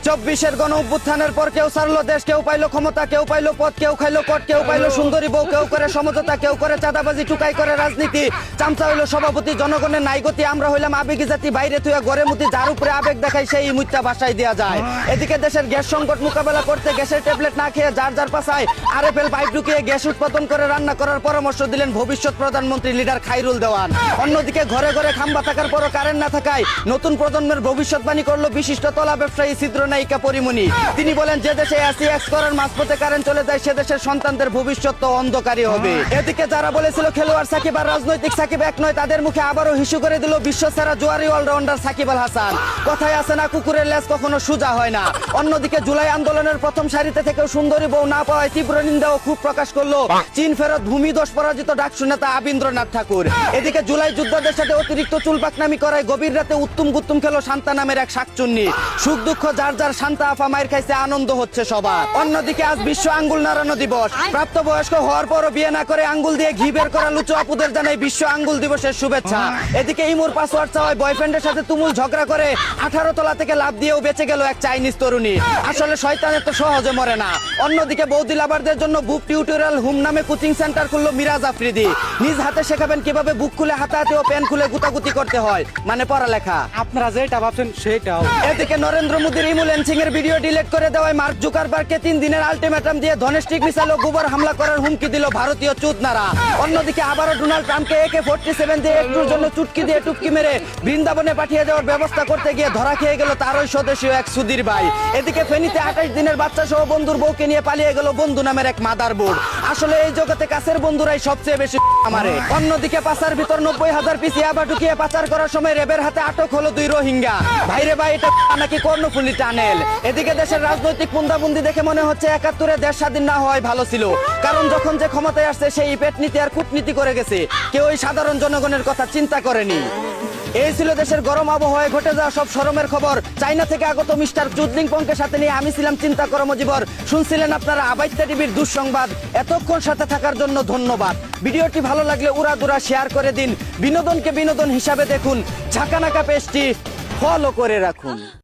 24-এর গণ অভ্যুত্থানের পর কেউ ছাড়লো দেশ, কেউ পাইলো ক্ষমতা, কেউ পাইলো পদ, কেউ খাইলো কট, কেউ পাইলো সুন্দরী বউ, কেউ করে সমঝোতা, কেউ করে চাঁদাবাজি, টুকাই করে রাজনীতি। চামচা হইলো সভাপতি, জনগণের নাই গতি। আমরা হইলাম আবেগী জাতি, বাইরে তুই গড়ে মুতি, যার উপরে আবেগ দেখাই সেই মুত্যা ভাষায় দেওয়া যায়। এদিকে দেশের গ্যাস সংকট মোকাবেলা করতে গ্যাসের ট্যাবলেট না খেয়ে যার যার পাশায় আরএফএল পাইপ ঢুকিয়ে গ্যাস উৎপাদন করে রান্না করার পরামর্শ দিলেন ভবিষ্যৎ প্রধানমন্ত্রী লিডার খাইরুল দেওয়ান। অন্যদিকে ঘরে ঘরে খাম্বা থাকার পরও কারেন্ট না থাকায় নতুন প্রজন্মের ভবিষ্যৎবাণী করলো বিশিষ্ট তলা ব্যবসায়ী চিত্রনায়িকা পরিমণি। তিনি বলেন, যে দেশে এক্স করার মাঝপথে কারেন্ট চলে যায় সে দেশের সন্তানদের ভবিষ্যৎ তো অন্ধকারই হবে। এদিকে যারা বলেছিল খেলোয়াড় সাকিব আর রাজনৈতিক সাকিব এক নয়, তাদের মুখে আবারও হিসু করে দিল বিশ্ব সেরা জুয়ারি অলরাউন্ডার সাকিব আল হাসান। কথায় আছে না, কুকুরের লেজ কখনো সোজা হয় না। অন্যদিকে জুলাই আন্দোলনের প্রথম সারিতে থেকেও সুন্দরী বউ না পাওয়ায় তীব্র নিন্দা ও ক্ষোভ প্রকাশ করলো চীন ফেরত ভূমিদোষ পরাজিত ডাকসু নেতা আবীন্দ্রনাথ ঠাকুর। এদিকে জুলাই যোদ্ধাদের সাথে অতিরিক্ত চুলপাকনামি করায় গভীর রাতে উত্তুম গুত্তুম খেলো শান্তা নামের এক শাকচুন্নি। সুখ দুঃখ যার যার, শান্তা আফা মায়ের খাইছে, আনন্দ হচ্ছে সবার। অন্যদিকে আজ বিশ্ব আঙ্গুল নাড়ানো দিবস। প্রাপ্তবয়স্ক হওয়ার পরও বিয়ে না করে আঙ্গুল দিয়ে ঘি বের করা লুচু আপুদের জানাই বিশ্ব আঙ্গুল দিবসের শুভেচ্ছা। এদিকে ইমোর পাসওয়ার্ড চাওয়ায় বয়ফ্রেন্ডের সাথে তুমুল ঝগড়া করে 18 তলা থেকে লাফ দিয়েও বেঁচে গেল এক চাইনিজ তরুণী। আসলে শয়তানের তো সহজে মরে না। অন্যদিকে বৌদি লাভারদের জন্য বুক টিউটোরিয়াল হোম নামে কোচিং সেন্টার খুললো মিরাজ আফ্রিদি। নিজ হাতে শেখাবেন কিভাবে বুক খুলে হাতাহাতি ও পেন খুলে গুতাগুতি করতে হয়, মানে পড়ালেখা। আপনারা যেটা ভাবছেন সেটাও। এদিকে নরেন্দ্র মোদীর ইমুলেন্সিং এর ভিডিও ডিলিট করে দেওয়ায় মার্ক জুকারবার্গকে 3 দিনের আলটিমেটাম দিয়ে ধনেস্টিক মিসাইল ও গোবর হামলা করার হুমকি দিল ভারতীয় চুদনারা। অন্যদিকে আবারও ডোনাল্ড ট্রাম্পকে AK-47 দিয়ে একটুর জন্য চুটকি দিয়ে টুপকি মেরে বৃন্দাবনে পাঠিয়ে দেওয়ার ব্যবস্থা করতে গিয়ে ধরা খেয়ে গেল তারই স্বদেশীয় এক সুধীর ভাই। এদিকে ফেনীতে 28 দিনের বাচ্চা সহ বন্ধুর বউকে নিয়ে পালিয়ে গেল বন্ধু নামের এক মাদার বোর্ড। আসলে এই জগতে কাছের বন্ধুরাই সবচেয়ে বেশি আমারে। অন্যদিকে পাচার ভিতর 90,000 পিস ইয়াবা ঢুকিয়ে পাচার করার সময় রেবের হাতে আটক হলো 2 রোহিঙ্গা। ভাইরে ভাই, এটা নাকি কর্ণফুলী টানেল। এদিকে দেশের রাজনৈতিক পুন্দাবন্দি দেখে মনে হচ্ছে 71-এ দেশ স্বাধীন না হওয়াই ভালো ছিল, কারণ যখন যে ক্ষমতায় আসছে সেই পেটনীতি আর কূটনীতি করে গেছে, কেউ ওই সাধারণ জনগণের কথা চিন্তা করেনি। এই ছিল দেশের গরম আবহাওয়ায় ঘটে যাওয়া সব শরমের খবর। চাইনা থেকে আগত মিস্টার চুদলিংপংকে সাথে নিয়ে আমি ছিলাম চিন্তা কর্মজীবর। শুনছিলেন আপনারা আবাইত্যা টিভির দুঃসংবাদ। এতক্ষণ সাথে থাকার জন্য ধন্যবাদ। ভিডিওটি ভালো লাগলে উড়াদুরা শেয়ার করে দিন। বিনোদনকে বিনোদন হিসাবে দেখুন। ঝাঁকানাকা পেজটি ফলো করে রাখুন।